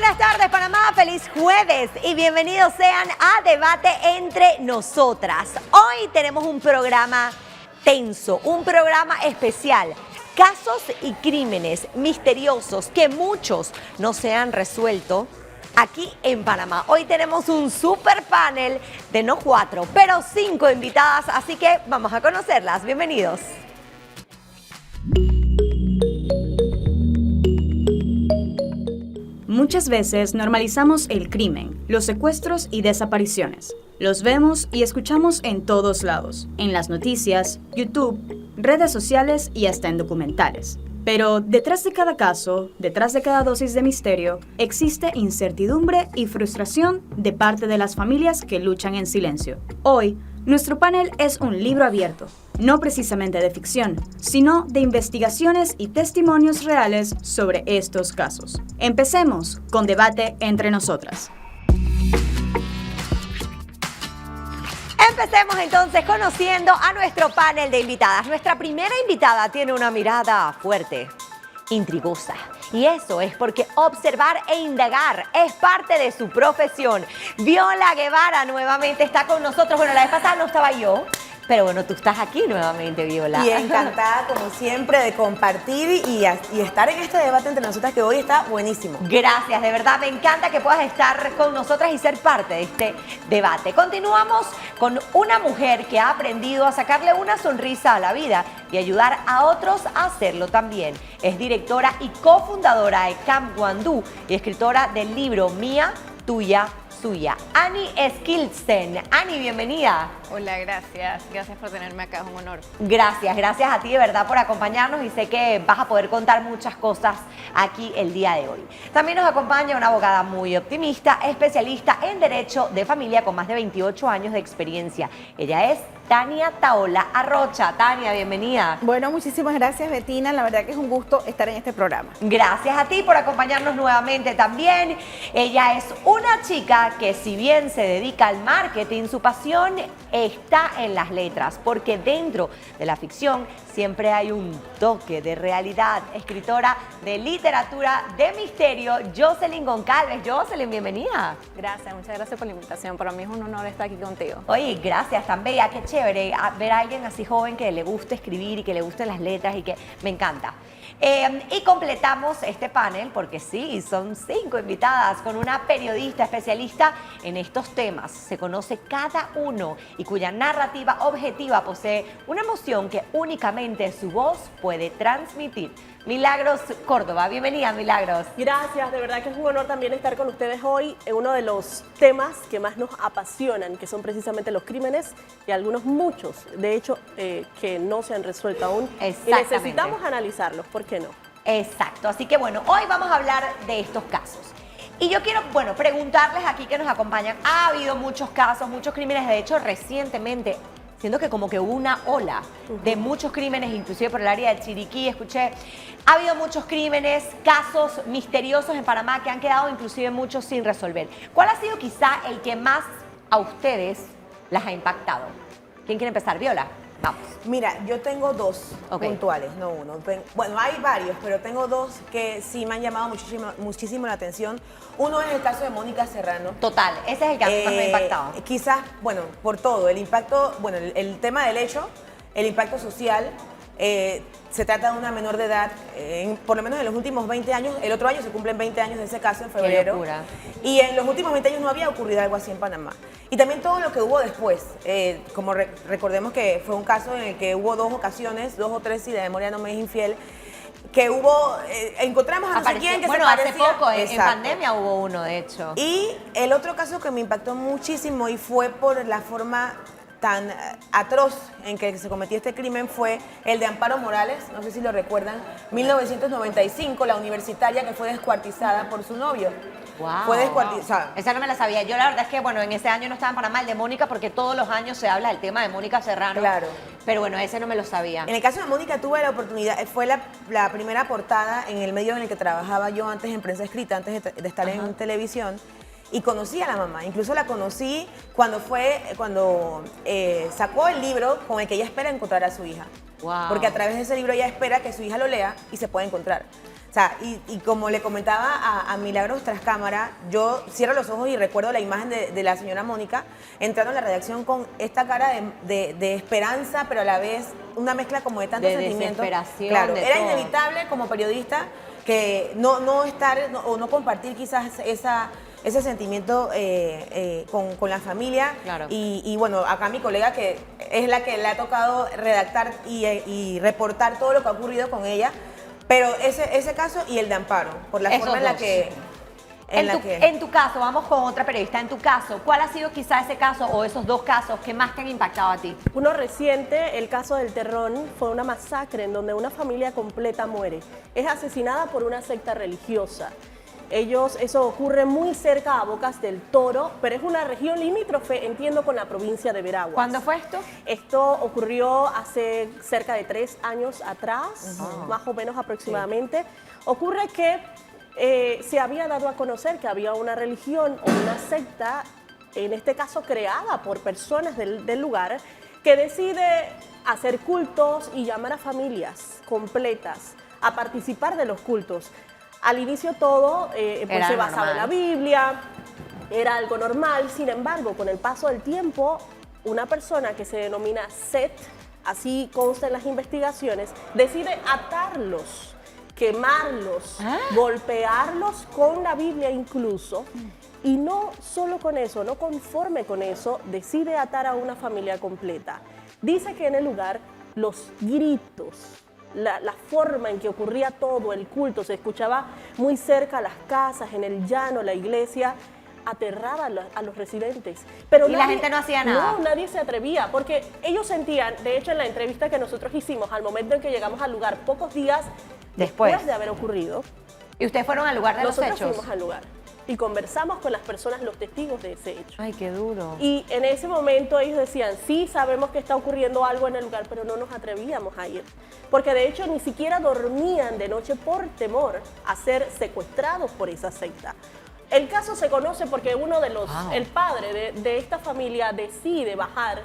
Buenas tardes, Panamá. Feliz jueves y bienvenidos sean a Debate Entre Nosotras. Hoy tenemos un programa tenso, un programa especial. Casos y crímenes misteriosos que muchos no se han resuelto aquí en Panamá. Hoy tenemos un super panel de no 4, pero 5 invitadas, así que vamos a conocerlas. Bienvenidos. Muchas veces normalizamos el crimen, los secuestros y desapariciones. Los vemos y escuchamos en todos lados, en las noticias, YouTube, redes sociales y hasta en documentales. Pero detrás de cada caso, detrás de cada dosis de misterio, existe incertidumbre y frustración de parte de las familias que luchan en silencio. Hoy, nuestro panel es un libro abierto, no precisamente de ficción, sino de investigaciones y testimonios reales sobre estos casos. Empecemos con Debate Entre Nosotras. Empecemos entonces conociendo a nuestro panel de invitadas. Nuestra primera invitada tiene una mirada fuerte, intrigosa. Y eso es porque observar e indagar es parte de su profesión. Viola Guevara nuevamente está con nosotros. Bueno, la vez pasada no estaba yo, pero bueno, tú estás aquí nuevamente, Viola. Y encantada, como siempre, de compartir y estar en este debate entre nosotras que hoy está buenísimo. Gracias, de verdad, me encanta que puedas estar con nosotras y ser parte de este debate. Continuamos con una mujer que ha aprendido a sacarle una sonrisa a la vida y ayudar a otros a hacerlo también. Es directora y cofundadora de Camp Guandú y escritora del libro Mía, Tuya, Suya. Annie Skilsten. Annie, bienvenida. Hola, gracias. Gracias por tenerme acá, es un honor. Gracias a ti de verdad por acompañarnos y sé que vas a poder contar muchas cosas aquí el día de hoy. También nos acompaña una abogada muy optimista, especialista en Derecho de Familia con más de 28 años de experiencia. Ella es Tania Taola Arrocha. Tania, bienvenida. Bueno, muchísimas gracias, Betina. La verdad que es un gusto estar en este programa. Gracias a ti por acompañarnos nuevamente también. Ella es una chica que, si bien se dedica al marketing, su pasión está en las letras, porque dentro de la ficción siempre hay un toque de realidad. Escritora de literatura de misterio, Jocelyn Goncalves. Jocelyn, bienvenida. Gracias, muchas gracias por la invitación. Para mí es un honor estar aquí contigo. Oye, gracias, tan bella, qué chévere ver a alguien así joven que le guste escribir y que le gusten las letras y que me encanta. Y completamos este panel, porque sí, son 5 invitadas, con una periodista especialista en estos temas. Se conoce cada uno y cuya narrativa objetiva posee una emoción que únicamente su voz puede transmitir. Milagros Córdoba, bienvenida, Milagros. Gracias, de verdad que es un honor también estar con ustedes hoy en uno de los temas que más nos apasionan, que son precisamente los crímenes y algunos, muchos, de hecho, que no se han resuelto aún. Y necesitamos analizarlos, ¿por qué no? Exacto, así que bueno, hoy vamos a hablar de estos casos. Y yo quiero, bueno, preguntarles aquí que nos acompañan. Ha habido muchos casos, muchos crímenes, de hecho, recientemente. Siento que como que hubo una ola de muchos crímenes, inclusive por el área de Chiriquí, escuché, ha habido muchos crímenes, casos misteriosos en Panamá que han quedado inclusive muchos sin resolver. ¿Cuál ha sido quizá el que más a ustedes las ha impactado? ¿Quién quiere empezar? Viola, vamos. Mira, yo tengo 2 puntuales, no uno. Bueno, hay varios, pero tengo 2 que sí me han llamado muchísimo la atención. Uno es el caso de Mónica Serrano. Total, ese es el que más me ha impactado. Quizás, bueno, por todo, el impacto, bueno, el tema del hecho, el impacto social. Se trata de una menor de edad, por lo menos en los últimos 20 años, el otro año se cumplen 20 años de ese caso en febrero. Qué locura. Y en los últimos 20 años no había ocurrido algo así en Panamá. Y también todo lo que hubo después, como recordemos que fue un caso en el que hubo 2 ocasiones, 2 o 3, si la memoria no me es infiel, que hubo, encontramos a no sé quién que bueno, se parecía. hace poco, en pandemia hubo uno, de hecho. Y el otro caso que me impactó muchísimo y fue por la forma tan atroz en que se cometió este crimen fue el de Amparo Morales, no sé si lo recuerdan, 1995, la universitaria que fue descuartizada por su novio. Wow. Fue descuartizada. Esa no me la sabía. Yo la verdad es que, bueno, en ese año no estaba en Panamá el de Mónica porque todos los años se habla del tema de Mónica Serrano. Claro. Pero bueno, ese no me lo sabía. En el caso de Mónica tuve la oportunidad, fue la primera portada en el medio en el que trabajaba yo antes en prensa escrita, antes de estar en televisión. Y conocí a la mamá, incluso la conocí cuando sacó el libro con el que ella espera encontrar a su hija. Wow. Porque a través de ese libro ella espera que su hija lo lea y se pueda encontrar. O sea, y como le comentaba a Milagros tras cámara, yo cierro los ojos y recuerdo la imagen de la señora Mónica entrando en la redacción con esta cara de esperanza, pero a la vez una mezcla como de tantos De sentimientos. desesperación, Claro, de era todo. inevitable como periodista que no estar o no compartir quizás ese sentimiento con la familia. Claro. Y bueno, acá mi colega que es la que le ha tocado redactar y reportar todo lo que ha ocurrido con ella. Pero ese caso y el de Amparo, por la Esos forma en la dos. que... En tu caso, vamos con otra periodista, en tu caso, ¿cuál ha sido quizá ese caso o esos dos casos que más te han impactado a ti? Uno reciente, el caso del Terrón, fue una masacre en donde una familia completa muere. Es asesinada por una secta religiosa. Eso ocurre muy cerca a Bocas del Toro, pero es una región limítrofe, entiendo, con la provincia de Veraguas. ¿Cuándo fue esto? Esto ocurrió hace cerca de 3 años atrás, más o menos aproximadamente. Ocurre que se había dado a conocer que había una religión o una secta, en este caso creada por personas del lugar, que decide hacer cultos y llamar a familias completas a participar de los cultos. Al inicio todo pues Era se basaba en la normal. Biblia, era algo normal. Sin embargo, con el paso del tiempo, una persona que se denomina Seth, así consta en las investigaciones, decide atarlos, quemarlos, golpearlos con la Biblia incluso. Y no solo con eso, no conforme con eso, decide atar a una familia completa. Dice que en el lugar los gritos, la forma en que ocurría todo, el culto, se escuchaba muy cerca a las casas, en el llano, la iglesia, aterraba a los residentes. Pero Y la gente no hacía nada. No, nadie se atrevía, porque ellos sentían, de hecho en la entrevista que nosotros hicimos, al momento en que llegamos al lugar, pocos días después de haber ocurrido, ¿Y ustedes fueron al lugar de los nosotros hechos? fuimos al lugar y conversamos con las personas, los testigos de ese hecho. Ay, qué duro. Y en ese momento ellos decían, sí, sabemos que está ocurriendo algo en el lugar, pero no nos atrevíamos a ir. Porque de hecho ni siquiera dormían de noche por temor a ser secuestrados por esa secta. El caso se conoce porque uno de los, el padre de esta familia decide bajar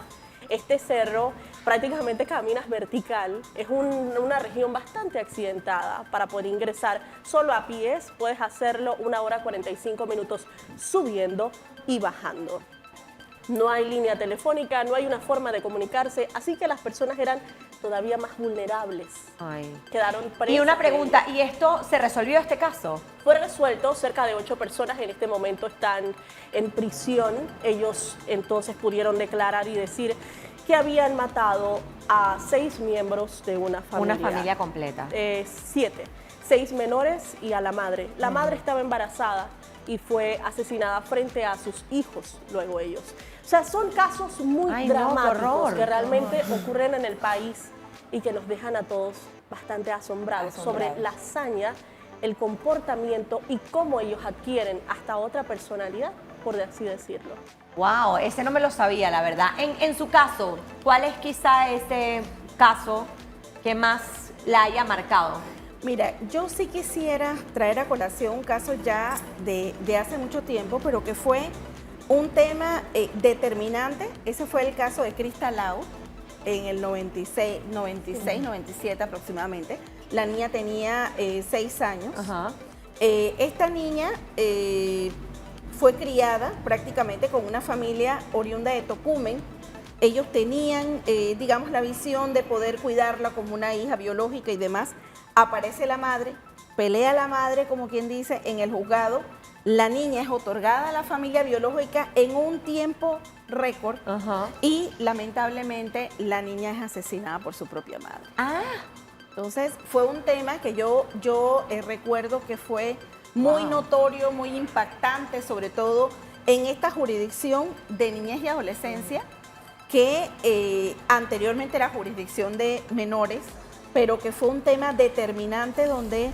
este cerro, prácticamente caminas vertical, es una región bastante accidentada para poder ingresar. Solo a pies puedes hacerlo 1 hora 45 minutos subiendo y bajando. No hay línea telefónica, no hay una forma de comunicarse, así que las personas eran todavía más vulnerables. Ay. Quedaron presas. Y una de pregunta, ¿y esto se resolvió este caso? Fue resuelto, cerca de 8 personas en este momento están en prisión. Ellos entonces pudieron declarar y decir que habían matado a 6 miembros de una familia. Una familia completa. 7, 6 menores y a la madre. La madre estaba embarazada y fue asesinada frente a sus hijos, luego ellos. O sea, son casos muy Ay, no, qué dramáticos horror. que realmente ocurren en el país y que nos dejan a todos bastante asombrados sobre la hazaña, el comportamiento y cómo ellos adquieren hasta otra personalidad, por así decirlo. Wow, ese no me lo sabía, la verdad. En su caso, ¿cuál es quizá ese caso que más la haya marcado? Mira, yo sí quisiera traer a colación un caso ya de hace mucho tiempo, pero que fue un tema determinante. Ese fue el caso de Krista Lau en el 96, 97 aproximadamente. La niña tenía 6 años. Ajá. Esta niña fue criada prácticamente con una familia oriunda de Tocumen. Ellos tenían, digamos, la visión de poder cuidarla como una hija biológica y demás. Aparece la madre, pelea la madre, como quien dice, en el juzgado. La niña es otorgada a la familia biológica en un tiempo récord Ajá. y lamentablemente la niña es asesinada por su propia madre. Ah, Entonces fue un tema que yo recuerdo que fue muy notorio, muy impactante, sobre todo en esta jurisdicción de niñez y adolescencia, que anteriormente era jurisdicción de menores, pero que fue un tema determinante donde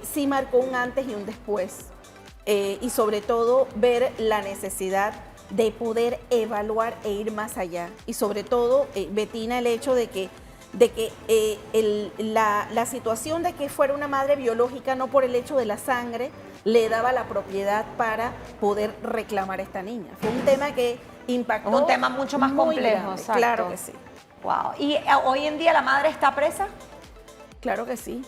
sí marcó un antes y un después. Y sobre todo ver la necesidad de poder evaluar e ir más allá. Y sobre todo, Betina, el hecho de que la situación de que fuera una madre biológica, no por el hecho de la sangre, le daba la propiedad para poder reclamar a esta niña. Fue un tema que impactó. un tema mucho más muy complejo, grande, exacto. claro que sí. Wow. ¿Y hoy en día la madre está presa? Claro que sí.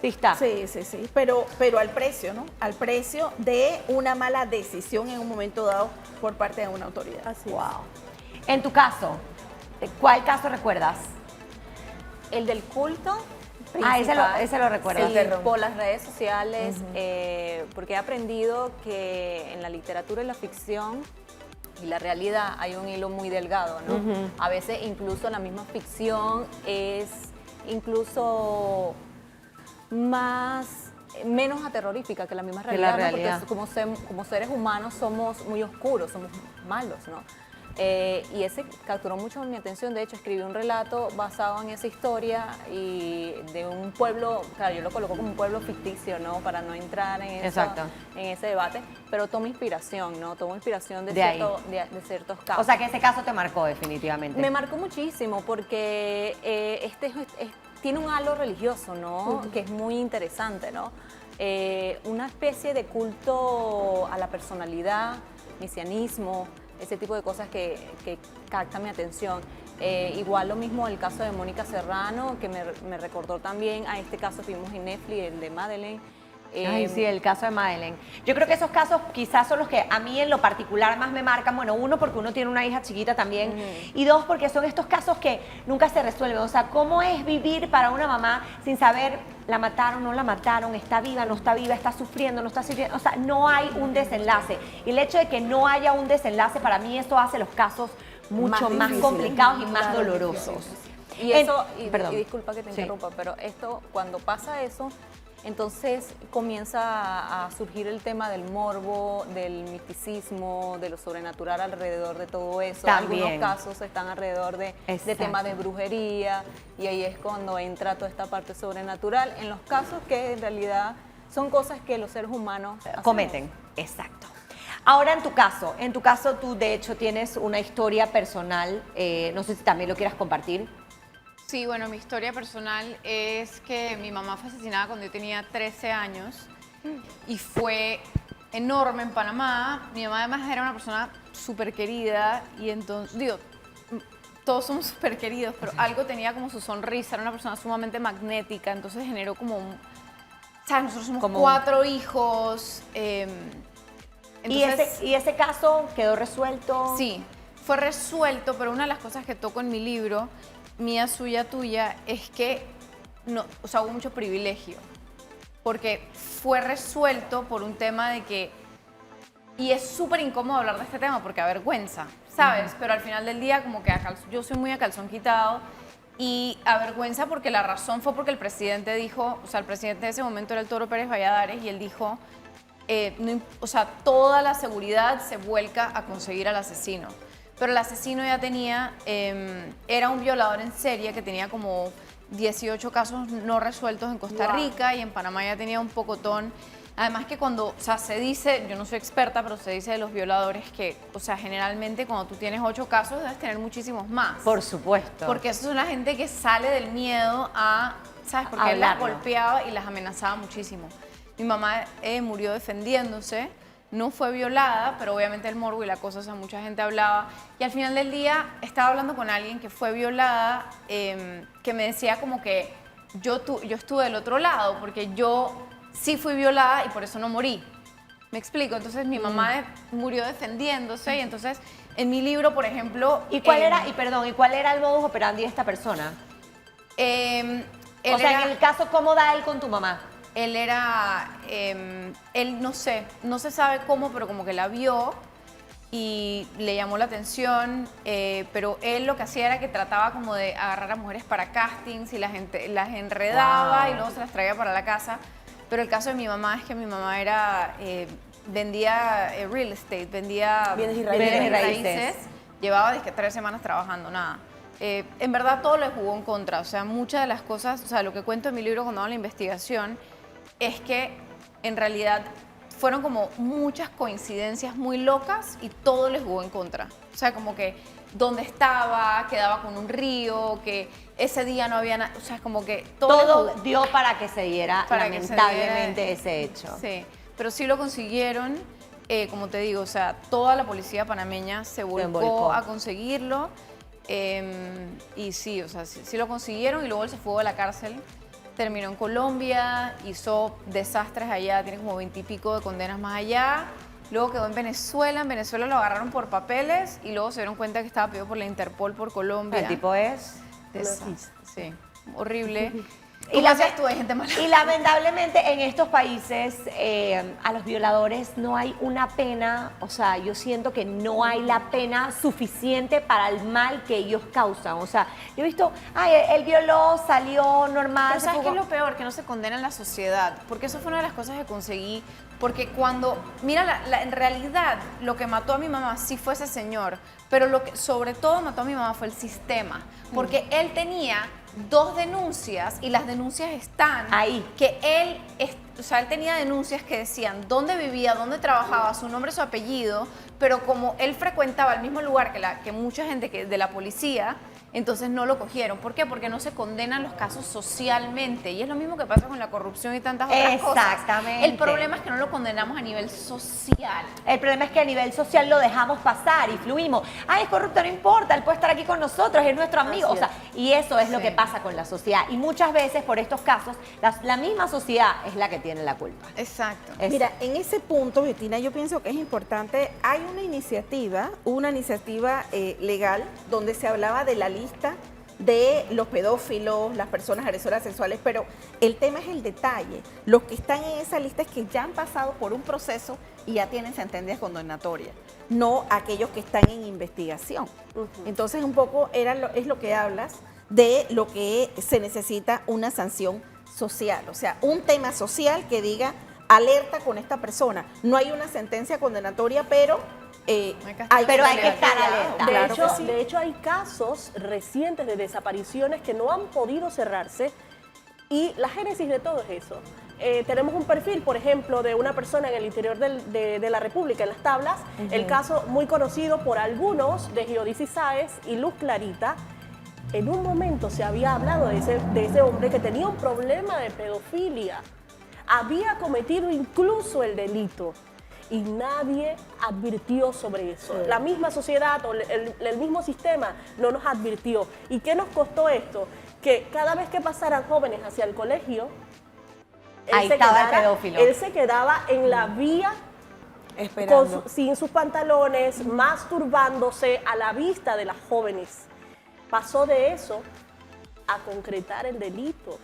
Sí está. Sí, sí, sí, pero al precio, ¿no? Al precio de una mala decisión en un momento dado por parte de una autoridad. Así es. Wow. En tu caso, ¿cuál caso recuerdas? El del culto. Ah, principal, ese lo recuerdo. sí, por las redes sociales, porque he aprendido que en la literatura y la ficción y la realidad hay un hilo muy delgado, ¿no? A veces incluso la misma ficción es incluso menos aterrorífica que la misma Que la realidad, ¿no? realidad. Porque como seres humanos somos muy oscuros, somos malos, ¿no? Y ese capturó mucho mi atención. De hecho, escribí un relato basado en esa historia y de un pueblo, claro, yo lo coloco como un pueblo ficticio, ¿no? Para no entrar en, Exacto. en ese debate, pero tomo inspiración, ¿no? Tomo inspiración de ciertos casos. O sea que ese caso te marcó definitivamente. Me marcó muchísimo porque tiene un halo religioso, ¿no? Que es muy interesante, ¿no? Una especie de culto a la personalidad, mesianismo, ese tipo de cosas que captan mi atención. Igual lo mismo el caso de Mónica Serrano, que me recordó también a este caso que vimos en Netflix, el de Madeleine. Ay, sí, el caso de Madeleine. Yo creo que esos casos quizás son los que a mí en lo particular más me marcan. Bueno, uno, porque uno tiene una hija chiquita también. Y dos, porque son estos casos que nunca se resuelven. O sea, ¿cómo es vivir para una mamá sin saber la mataron, no la mataron, está viva, no está viva, está sufriendo, no está sufriendo? O sea, no hay un desenlace. Y el hecho de que no haya un desenlace, para mí eso hace los casos mucho más difíciles. complicados y más dolorosos. Y eso, y perdón. disculpa que te Sí. interrumpa, pero esto, cuando pasa eso, entonces comienza a surgir el tema del morbo, del misticismo, de lo sobrenatural alrededor de todo eso. También. Algunos casos están alrededor de Exacto. temas de brujería y ahí es cuando entra toda esta parte sobrenatural. En los casos que en realidad son cosas que los seres humanos hacemos. Cometen. Exacto. Ahora en tu caso tú de hecho tienes una historia personal, no sé si también lo quieras compartir. Sí, bueno, mi historia personal es que mi mamá fue asesinada cuando yo tenía 13 años y fue enorme en Panamá. Mi mamá además era una persona súper querida y entonces, digo, todos somos súper queridos, pero algo tenía como su sonrisa, era una persona sumamente magnética, entonces generó como un... ¿Sabes? Nosotros somos Como 4 hijos. Entonces, ¿Y ese caso quedó resuelto? sí, fue resuelto, pero una de las cosas que toco en mi libro, Mía, Suya, Tuya, es que no, o sea, hubo mucho privilegio, porque fue resuelto por un tema de que, y es súper incómodo hablar de este tema porque avergüenza, ¿sabes? Pero al final del día como que yo soy muy a calzón quitado y avergüenza porque la razón fue porque el presidente dijo, o sea, el presidente de ese momento era el Toro Pérez Valladares y él dijo, o sea, toda la seguridad se vuelca a conseguir al asesino. Pero el asesino ya tenía, era un violador en serie que tenía como 18 casos no resueltos en Costa Rica y en Panamá ya tenía un pocotón. Además que cuando, o sea, se dice, yo no soy experta, pero se dice de los violadores que, o sea, generalmente cuando tú tienes 8 casos debes tener muchísimos más. Por supuesto. Porque eso es una gente que sale del miedo a, ¿sabes? Porque él las Hablarlo. golpeaba y las amenazaba muchísimo. Mi mamá murió defendiéndose, no fue violada, pero obviamente el morbo y la cosa, o sea, mucha gente hablaba. Y al final del día estaba hablando con alguien que fue violada, que me decía como que yo estuve del otro lado, porque yo sí fui violada y por eso no morí. ¿Me explico? Entonces mi mamá murió defendiéndose y entonces en mi libro, por ejemplo... ¿Y cuál era el modus operandi de esta persona? él O sea, era- en el caso, ¿cómo da él con tu mamá? Él era, él no sé, no se sabe cómo, pero como que la vio y le llamó la atención, pero él lo que hacía era que trataba como de agarrar a mujeres para castings y las enredaba Wow. y luego se las traía para la casa. Pero el caso de mi mamá es que mi mamá era, vendía real estate, vendía Bienes y raíces. raíces. Llevaba dizque 3 semanas trabajando, nada. En verdad todo le jugó en contra, o sea, muchas de las cosas, o sea, lo que cuento en mi libro cuando hago la investigación es que en realidad fueron como muchas coincidencias muy locas y todo les jugó en contra. O sea, como que donde estaba, quedaba con un río, que ese día no había nada, o sea, como que todo, le Todo jugó- dio para que se diera para que se lamentablemente diera- ese hecho. Sí, pero sí lo consiguieron, como te digo, o sea, toda la policía panameña se volcó volcó. a conseguirlo y sí, o sea, sí lo consiguieron y luego él se fue de la cárcel terminó en Colombia, hizo desastres allá, tiene como 20 y pico de condenas más allá. Luego quedó en Venezuela lo agarraron por papeles y luego se dieron cuenta que estaba pedido por la Interpol por Colombia. El tipo es... Sí, horrible. Y ¿Cómo hacías tú? Hay gente mala. Y lamentablemente en estos países a los violadores no hay una pena, o sea, yo siento que no hay la pena suficiente para el mal que ellos causan. O sea, yo he visto, ay, él violó, salió normal. Pero ¿sabes se qué es fugó. lo peor? Que no se condena en la sociedad, porque eso fue una de las cosas que conseguí, porque cuando, mira, en realidad lo que mató a mi mamá sí fue ese señor, pero lo que sobre todo mató a mi mamá fue el sistema, porque él tenía 2 denuncias y las denuncias están ahí. Que él, o sea, él tenía denuncias que decían dónde vivía, dónde trabajaba, su nombre, su apellido, pero como él frecuentaba el mismo lugar que mucha gente de la policía, entonces no lo cogieron. ¿Por qué? Porque no se condenan los casos socialmente. Y es lo mismo que pasa con la corrupción y tantas otras cosas. Exactamente. El problema es que no lo condenamos a nivel social. El problema es que a nivel social lo dejamos pasar y fluimos. Ay, es corrupto, no importa, él puede estar aquí con nosotros, es nuestro amigo. O sea, y eso es lo que pasa con la sociedad. Y muchas veces por estos casos, la misma sociedad es la que tiene la culpa. Exacto. Mira, en ese punto, Betina, yo pienso que es importante, hay una iniciativa legal donde se hablaba de la lista de los pedófilos, las personas agresoras sexuales, pero el tema es el detalle. Los que están en esa lista es que ya han pasado por un proceso y ya tienen sentencias condenatorias, no aquellos que están en investigación. Entonces, un poco es lo que hablas de lo que se necesita una sanción social, o sea, un tema social que diga alerta con esta persona. No hay una sentencia condenatoria, pero hay que estar alerta. De hecho, hay casos recientes de desapariciones que no han podido cerrarse y la génesis de todo es eso. Tenemos un perfil, por ejemplo, de una persona en el interior de la República, en las tablas, el caso muy conocido por algunos de Giudici Sáez y Luz Clarita. En un momento se había hablado de ese hombre que tenía un problema de pedofilia. Había cometido incluso el delito y nadie advirtió sobre eso. Sí. La misma sociedad o el mismo sistema no nos advirtió. ¿Y qué nos costó esto? Que cada vez que pasaran jóvenes hacia el colegio, ahí estaba el pedófilo. Él se quedaba en la vía esperando, sin sus pantalones, masturbándose a la vista de las jóvenes. Pasó de eso a concretar el delito.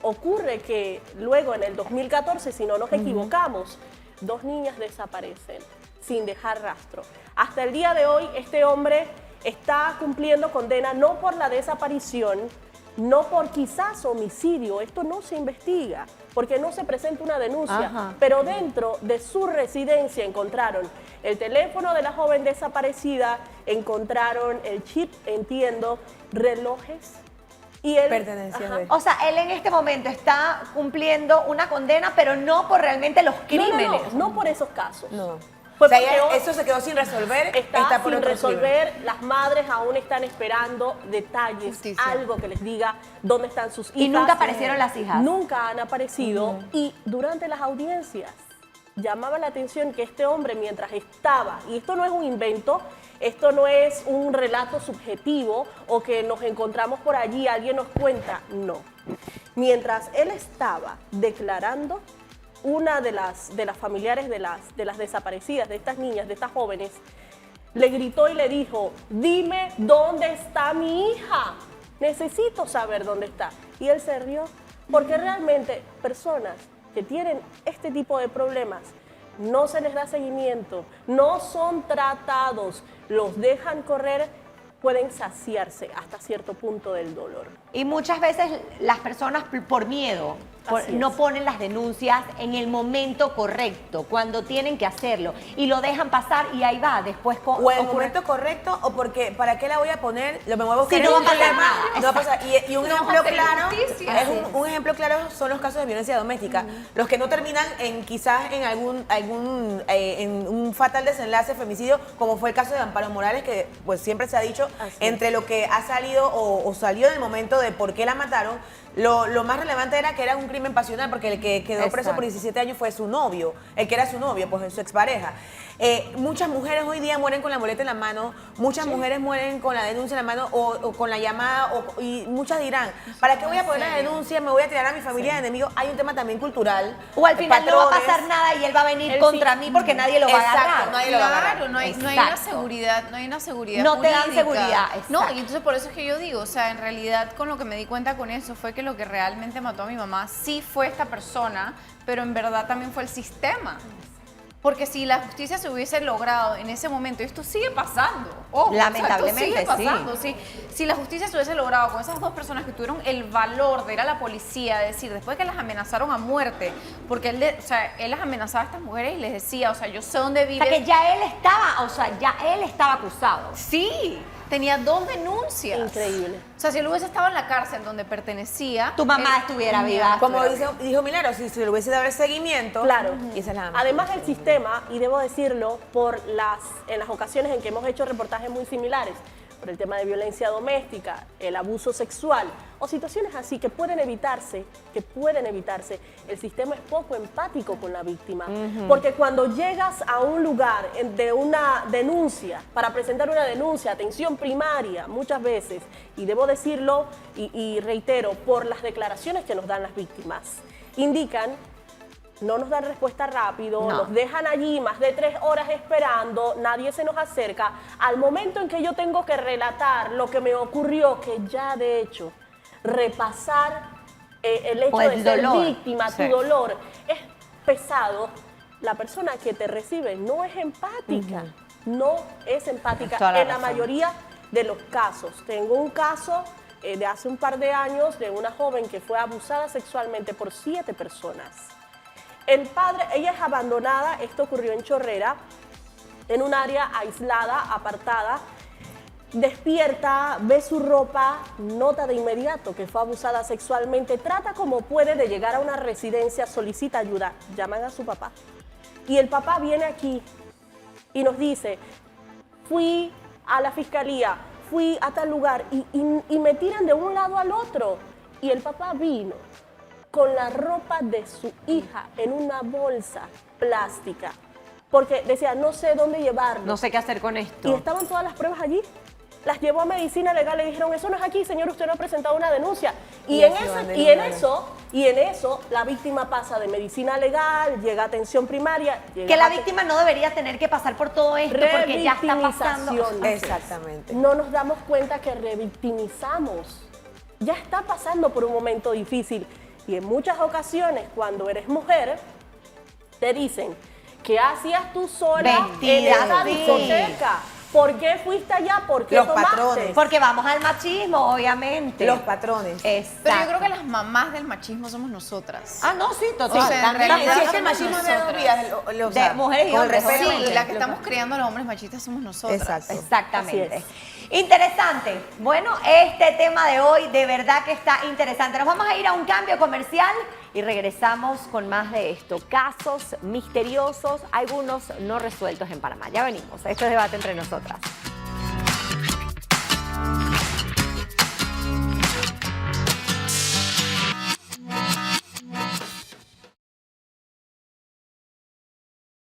Ocurre que luego en el 2014, si no nos equivocamos, 2 niñas desaparecen sin dejar rastro. Hasta el día de hoy este hombre está cumpliendo condena no por la desaparición, no por quizás homicidio, esto no se investiga porque no se presenta una denuncia, pero dentro de su residencia encontraron el teléfono de la joven desaparecida, encontraron el chip, entiendo, relojes. Y él, pertenencia de... O sea, él en este momento está cumpliendo una condena, pero no por realmente los crímenes. No por esos casos. No. Fue O sea, porque eso se quedó sin resolver. está por sin otro resolver, las madres aún están esperando detalles, Justicia. algo que les diga dónde están sus hijas. Y nunca aparecieron las hijas. Nunca han aparecido y durante las audiencias llamaba la atención que este hombre mientras estaba, y esto no es un invento, esto no es un relato subjetivo o que nos encontramos por allí, alguien nos cuenta, no. Mientras él estaba declarando, una de las familiares de las desaparecidas, de estas niñas, de estas jóvenes, le gritó y le dijo, dime dónde está mi hija, necesito saber dónde está. Y él se rió, porque realmente personas que tienen este tipo de problemas no se les da seguimiento, no son tratados, los dejan correr, pueden saciarse hasta cierto punto del dolor. Y muchas veces las personas por miedo no ponen las denuncias en el momento correcto, cuando tienen que hacerlo, y lo dejan pasar y ahí va, después o en el momento correcto, o porque ¿para qué la voy a poner? Lo me voy a buscar no va a pasar problema, nada. no va a pasar. Y un ejemplo claro, justicia. es un ejemplo claro son los casos de violencia doméstica, los que no terminan en quizás en un fatal desenlace, femicidio, como fue el caso de Amparo Morales, que pues siempre se ha dicho, entre lo que ha salido o salió en el momento de por qué la mataron, lo más relevante era que era un crimen crimen pasional, porque el que quedó preso por 17 años fue su novio, el que era su novio, pues su expareja. Muchas mujeres hoy día mueren con la boleta en la mano, muchas mujeres mueren con la denuncia en la mano o con la llamada, y muchas dirán, ¿para qué voy a poner la denuncia? Me voy a tirar a mi familia de enemigos. Hay un tema también cultural. O al final no va a pasar nada y él va a venir contra mí porque nadie lo va a agarrar. Nadie lo va a agarrar. Claro, no hay una seguridad, no hay una seguridad No te dan jurídica. seguridad, No, exacto. y entonces por eso es que yo digo, o sea, en realidad con lo que me di cuenta con eso fue que lo que realmente mató a mi mamá sí fue esta persona, pero en verdad también fue el sistema. Porque si la justicia se hubiese logrado en ese momento, y esto sigue pasando, ojo, Lamentablemente, o sea, esto sigue pasando, sí. Si la justicia se hubiese logrado con esas dos personas que tuvieron el valor de ir a la policía, de decir, después de que las amenazaron a muerte, porque él las amenazaba a estas mujeres y les decía, o sea, yo sé dónde O vives. sea, que ya él estaba acusado. Sí, tenía 2 denuncias. Increíble. O sea, si él hubiese estado en la cárcel donde pertenecía, Tu mamá él- estuviera viva. Como dijo Milagro, si se le hubiese dado el seguimiento. Claro. Y esa es la Además del sistema, y debo decirlo, en las ocasiones en que hemos hecho reportajes muy similares, por el tema de violencia doméstica, el abuso sexual o situaciones así que pueden evitarse, el sistema es poco empático con la víctima. Porque cuando llegas a un lugar de una denuncia, para presentar una denuncia, atención primaria, muchas veces, y debo decirlo y reitero, por las declaraciones que nos dan las víctimas, indican no nos dan respuesta rápido, nos dejan allí más de 3 horas esperando, nadie se nos acerca. Al momento en que yo tengo que relatar lo que me ocurrió, que ya de hecho, repasar el hecho de ser víctima, tu dolor, es pesado. La persona que te recibe no es empática, no es empática en la mayoría de los casos. Tengo un caso de hace un par de años de una joven que fue abusada sexualmente por 7 personas. El padre, ella es abandonada, esto ocurrió en Chorrera, en un área aislada, apartada, despierta, ve su ropa, nota de inmediato que fue abusada sexualmente, trata como puede de llegar a una residencia, solicita ayuda, llaman a su papá. Y el papá viene aquí y nos dice, fui a la fiscalía, fui a tal lugar y me tiran de un lado al otro. Y el papá vino con la ropa de su hija en una bolsa plástica, porque decía, no sé dónde llevarlo. No sé qué hacer con esto. Y estaban todas las pruebas allí. Las llevó a medicina legal, le dijeron, eso no es aquí, señor, usted no ha presentado una denuncia. Y en eso, la víctima pasa de medicina legal, llega a atención primaria. Que la víctima no debería tener que pasar por todo esto porque ya está pasando. Exactamente. No nos damos cuenta que revictimizamos. Ya está pasando por un momento difícil. Y en muchas ocasiones, cuando eres mujer, te dicen, ¿qué hacías tú sola en esa discoteca? ¿Por qué fuiste allá? ¿Por qué tomaste? Patrones. Porque vamos al machismo, obviamente. Los patrones. Exacto. Pero yo creo que las mamás del machismo somos nosotras. Ah, no, sí, total. O sea, en También. realidad Sí, es que el somos machismo es de dos nosotras. vías. De mujeres y con el hombres, respeto. obviamente. Sí, la que estamos criando a los hombres machistas somos nosotras. Exacto. Exactamente. Así Interesante. Bueno, este tema de hoy de verdad que está interesante. Nos vamos a ir a un cambio comercial y regresamos con más de esto. Casos misteriosos, algunos no resueltos en Panamá. Ya venimos. Esto es Debate Entre Nosotras.